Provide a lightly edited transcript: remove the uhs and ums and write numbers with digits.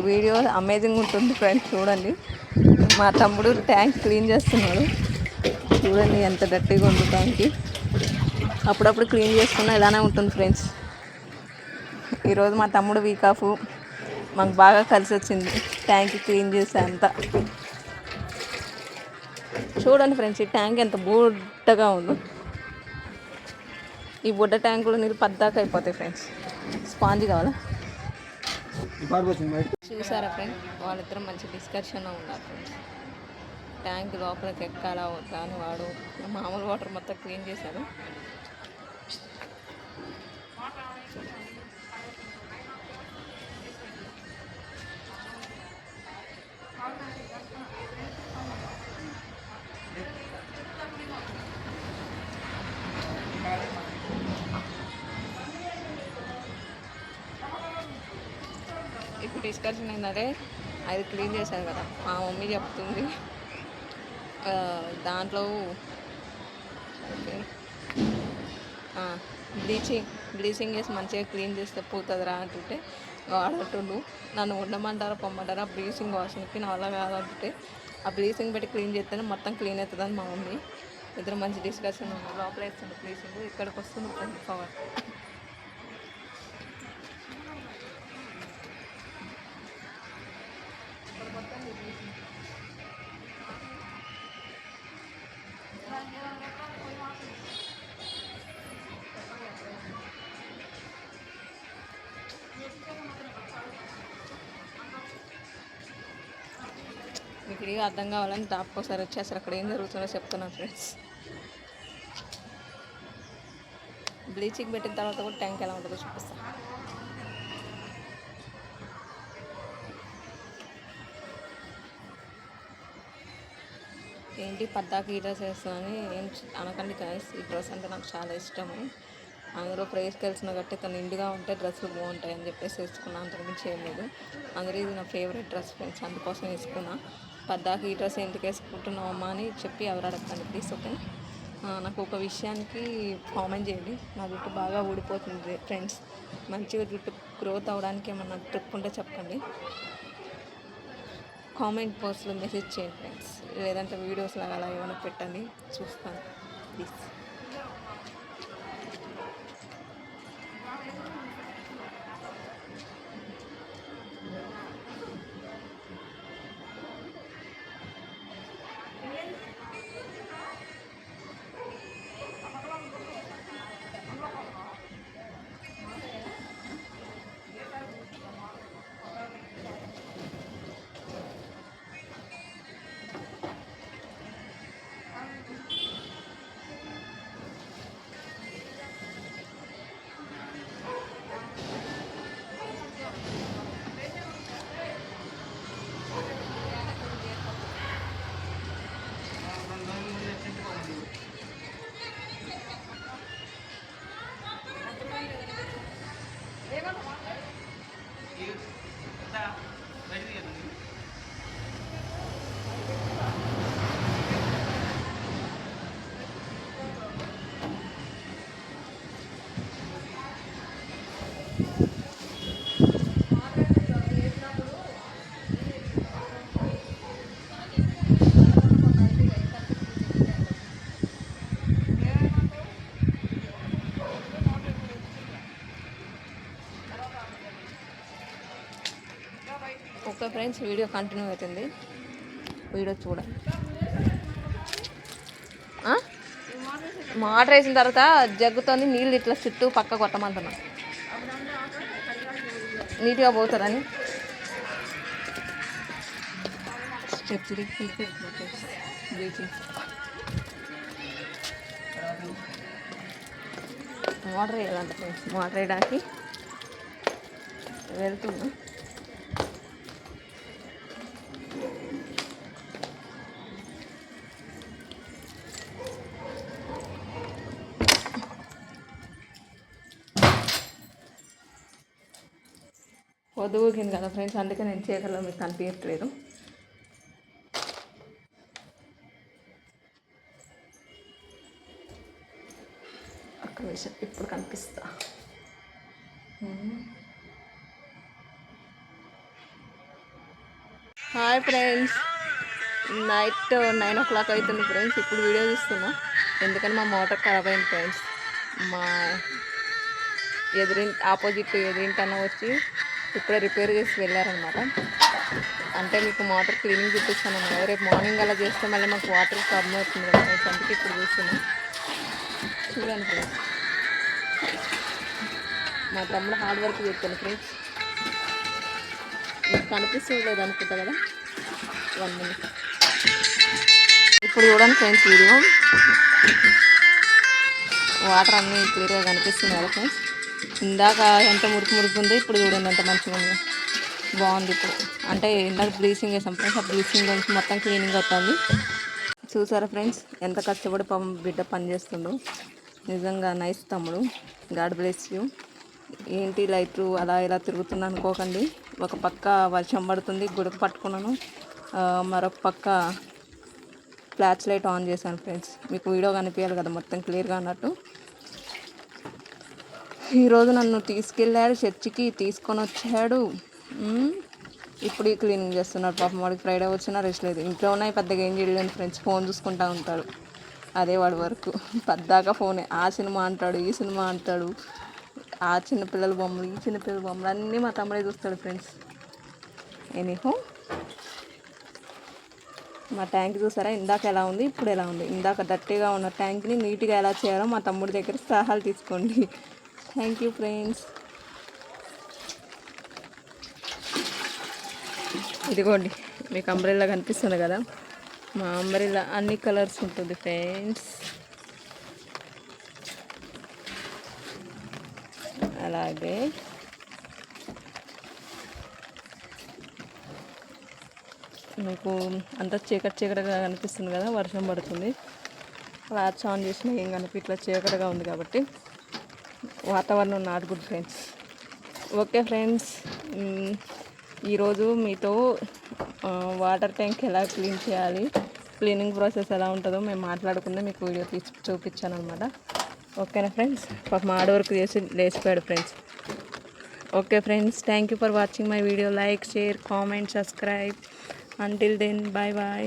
Video amazing ఉంటుంది friends. చూడండి, మా తమ్ముడు ట్యాంక్ క్లీన్ చేస్తున్నాడు. చూడండి ఎంత డర్టీగా ఉంది ట్యాంక్. అప్పుడప్పుడు క్లీన్ చేసుకున్నా ఇలానే ఉంటుంది ఫ్రెండ్స్. ఈరోజు మా తమ్ముడు వీక్ ఆఫ్, మాకు బాగా కలిసి వచ్చింది ట్యాంక్ క్లీన్ చేసే అంతా. చూడండి ఫ్రెండ్స్, ఈ ట్యాంక్ ఎంత బుడ్డగా ఉందో. ఈ బుడ్డ ట్యాంకులో నీళ్ళు పద్దాక అయిపోతాయి ఫ్రెండ్స్. స్పాంజ్ కావాలా? చూసారా ఫ్రెండ్స్, వాళ్ళిద్దరం మంచి డిస్కషన్లో ఉన్నారు ఫ్రెండ్స్. ట్యాంక్ లోపలికి ఎక్కాలా వద్దా అని వాడు మామూలు వాటర్ మొత్తం క్లీన్ చేశాడు. ఇప్పుడు డిస్కషన్ ఏంటంటే, అది క్లీన్ చేశారు కదా, మా మమ్మీ చెప్తుంది దాంట్లో బ్లీచింగ్ వేసి మంచిగా క్లీన్ చేస్తే పోతుందిరా అంటుంటే వాడంటుండు నన్ను ఉండమంటారా పొమ్మంటారా బ్లీచింగ్ వాషింగ్కి. నా వల్ల కాదంటుంటే ఆ బ్లీచింగ్ పెట్టి క్లీన్ చేస్తేనే మొత్తం క్లీన్ అవుతుందని మా మమ్మీ. ఇద్దరు మంచి డిస్కషన్ ఉంది. లోపల వేస్తుంది బ్లీచింగ్, ఇక్కడికి వస్తుంది పవర్. మీకు ఇక అర్థం కావాలని దాపుకోసారి వచ్చి అసలు అక్కడ ఏం జరుగుతుందో చెప్తున్నాను ఫ్రెండ్స్. బ్లీచింగ్ పెట్టిన తర్వాత కూడా ట్యాంక్ ఎలా ఉంటుందో చూపిస్తాను. ఏంటి పద్దాక ఈ డ్రెస్ వేస్తానని ఏం అనకండి గైస్. ఈ డ్రెస్ అంటే నాకు చాలా ఇష్టము. అందులో ప్రైస్కి వెళ్తున్నా కాబట్టి తను నిండుగా ఉంటే డ్రెస్సులు బాగుంటాయి అని చెప్పేసి వేసుకున్నా, అంతకుమించి ఏం లేదు. అందులో ఇది నా ఫేవరెట్ డ్రెస్ ఫ్రెండ్స్, అందుకోసం వేసుకున్నా. పద్దాక ఈ డ్రెస్ ఎందుకు వేసుకుంటున్నావు అమ్మా అని చెప్పి ఎవరు అడగండి ప్లీజ్. ఓకే, నాకు ఒక విషయానికి కామెంట్ చేయండి. నా జుట్టు బాగా ఊడిపోతుంది ఫ్రెండ్స్. మంచిగా జుట్టు గ్రోత్ అవ్వడానికి ఏమన్నా ట్రిప్ ఉంటే చెప్పండి. కామెంట్ బాక్స్లో మెసేజ్ చేయండి ఫ్రెండ్స్. లేదంటే వీడియోస్ లాగా అలా ఏమైనా పెట్టండి, చూస్తాను please. Okay friends, video continue అవుతుంది, వీడియో చూడండి. మోటార్ వేసిన తర్వాత జగ్గుతో నీళ్ళు ఇట్లా చుట్టూ పక్క కొట్టమంటున్నా, నీట్గా పోతుందని. స్టెప్స్ బ్లీచింగ్ మోటార్ వేయాలంట ఫ్రెండ్స్. మోటార్ వేయడానికి వెళ్తున్నా. పొద్దుకింది కదా ఫ్రెండ్స్, అందుకే నేను చీకట్లో మీకు కనిపించట్లేదు. ఒక్క నిమిషం, ఇప్పుడు కనిపిస్తా. హాయ్ ఫ్రెండ్స్, నైట్ 9 o'clock అవుతుంది ఫ్రెండ్స్. ఇప్పుడు వీడియో చూస్తున్నా ఎందుకని మా మోటార్ ఖరాబ్ అయింది ఫ్రెండ్స్. మా ఆపోజిట్ ఎదురింటన్న వచ్చి ఇప్పుడే రిపేర్ చేసి వెళ్ళారనమాట. అంటే మీకు మోటార్ క్లీనింగ్ చూపిస్తాను అన్నమాట. రేపు మార్నింగ్ అలా చేస్తే మళ్ళీ మాకు వాటర్ ప్రాబ్లం అవుతుంది కదా ఫ్రెండ్స్, అందుకే ఇప్పుడు చూస్తున్నాం. చూడండి ఫ్రెండ్స్, మా తమ్ముడు హార్డ్ వర్క్ చేస్తాను ఫ్రెండ్స్. మీకు కనిపిస్తుంది లేదు అనుకుంటా కదా. 1 minute. ఇప్పుడు చూడండి ఫ్రెండ్స్, వీడియో వాటర్ అన్నీ క్లియర్గా కనిపిస్తుంది కదా ఫ్రెండ్స్. ఇందాక ఎంత మురికి మురికి ఉందో ఇప్పుడు చూడండి ఎంత మంచిగా ఉందో, బాగుంది. ఇప్పుడు అంటే ఇందాక బ్లీచింగ్ వేసాం ఫ్రెండ్స్, ఆ బ్లీచింగ్ నుంచి మొత్తం క్లీనింగ్ అవుతుంది. చూసారా ఫ్రెండ్స్, ఎంత కష్టపడి బిడ్డ పని చేస్తుండో. నిజంగా నైస్ తమ్ముడు, గాడ్ బ్లెస్ యూ. ఏంటి లైట్లు అలా ఇలా తిరుగుతుంది అనుకోకండి. ఒక పక్క వర్షం పడుతుంది, గుడక పట్టుకున్నాను, మరొక పక్క ఫ్లాష్ లైట్ ఆన్ చేశాను ఫ్రెండ్స్. మీకు వీడియో కనిపించాలి కదా మొత్తం క్లియర్గా అన్నట్టు. ఈరోజు నన్ను తీసుకెళ్ళాడు చర్చికి, తీసుకొని వచ్చాడు. ఇప్పుడు క్లీనింగ్ చేస్తున్నాడు. పాపం వాడికి ఫ్రైడే వచ్చినా రెస్ట్ లేదు. ఇంట్లో ఉన్నాయి పెద్దగా ఏం చేయలేను ఫ్రెండ్స్, ఫోన్ చూసుకుంటూ ఉంటాడు. అదే వాడి వరకు, పద్దాకా ఫోనే. ఆ సినిమా అంటాడు, ఈ సినిమా అంటాడు, ఆ చిన్నపిల్లల బొమ్మలు, ఈ చిన్నపిల్లల బొమ్మలు అన్నీ మా తమ్ముడే చూస్తాడు ఫ్రెండ్స్. ఎనీహో, మా ట్యాంక్ చూసారా ఇందాక ఎలా ఉంది, ఇప్పుడు ఎలా ఉంది. ఇందాక డర్టీగా ఉన్న ట్యాంక్ని నీట్గా ఎలా చేయాలో మా తమ్ముడి దగ్గర సలహాలు తీసుకోండి. Thank you friends. ఇదిగోండి మీకు అంబ్రెల్లా కనిపిస్తుంది కదా, మా అంబ్రెల్లా అన్ని కలర్స్ ఉంటుంది ఫ్రెండ్స్. అలాగే మీకు అంతా చీకటిగా కనిపిస్తుంది కదా, వర్షం పడుతుంది. ఫ్లాట్స్ ఆన్ చేసినా ఏం కనిపి ఇట్లా చీకటిగా ఉంది కాబట్టి వాతావరణం not good friends. Okay friends, ఈరోజు మీతో వాటర్ ట్యాంక్ ఎలా క్లీన్ చేయాలి, క్లీనింగ్ ప్రాసెస్ ఎలా ఉంటుందో మేము మాట్లాడుకుంటే మీకు వీడియో తీసి చూపించాను అనమాట. ఓకేనా ఫ్రెండ్స్, పాప మా హార్డ్ వర్క్ చేసి లేచిపోయాడు friends. Okay friends, thank you for watching my video. Like, share, comment, subscribe. Until then, bye bye.